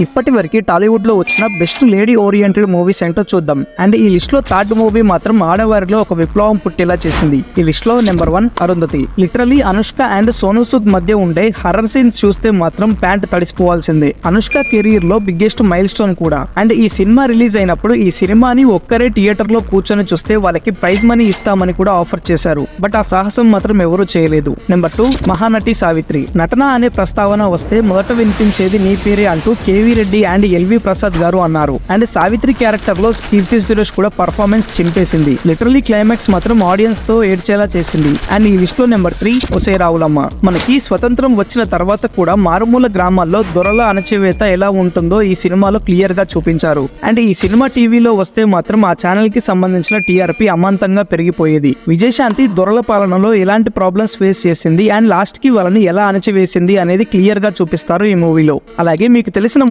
ఇప్పటి వరకు టాలీవుడ్ లో వచ్చిన బెస్ట్ లేడీ ఓరియంటెడ్ మూవీస్ ఏంటో చూద్దాం. అండ్ ఈ లిస్ట్ లో థర్డ్ మూవీ మాత్రం ఆడవారిలో ఒక విప్లవం పుట్టేలా చేసింది. ఈ లిస్ట్ లో number 1 Arundhati. Literally Anushka and Sonu Sood మధ్య ఉండే హర్రర్ సీన్స్ చూస్తే మాత్రం ప్యాంట్ తడిసిపోవాల్సిందే. అనుష్క కెరీర్ లో బిగ్గెస్ట్ మైల్ స్టోన్ కూడా. అండ్ ఈ సినిమా రిలీజ్ అయినప్పుడు ఈ సినిమాని ఒక్కరే థియేటర్ లో కూర్చొని చూస్తే వాళ్ళకి ప్రైజ్ మనీ ఇస్తామని కూడా ఆఫర్ చేశారు. బట్ ఆ సాహసం మాత్రం ఎవరూ చేయలేదు. నెంబర్ 2 మహానటి సావిత్రి. నటన అనే ప్రస్తావన వస్తే మొదట వినిపించేది నీ పేరే అంటూ KV Reddy and LV Prasad గారు అన్నారు. అండ్ సావిత్రి క్యారెక్టర్ లో కీర్తి సురేష్ కూడా పర్ఫార్మెన్స్ చింపేసింది. లిటరలీ క్లైమాక్స్ మాత్రం ఆడియన్స్ తో ఏడ్చేలా చేసింది. అండ్ ఈ లిస్ట్ లో నెంబర్ 3 ఒసే రావులమ్మ. మనకి స్వతంత్రం వచ్చిన తర్వాత కూడా మారుమూల గ్రామాల్లో దొరల అణచివేత ఎలా ఉంటుందో ఈ సినిమాలో క్లియర్ గా చూపించారు. అండ్ ఈ సినిమా టీవీలో వస్తే మాత్రం ఆ ఛానల్ కి సంబంధించిన టీఆర్పీ అమాంతంగా పెరిగిపోయేది. విజయశాంతి దొరల పాలనలో ఎలాంటి ప్రాబ్లమ్స్ ఫేస్ చేసింది అండ్ లాస్ట్ కి వాళ్ళని ఎలా అణచివేసింది అనేది క్లియర్ గా చూపిస్తారు ఈ మూవీలో. అలాగే మీకు తెలిసిన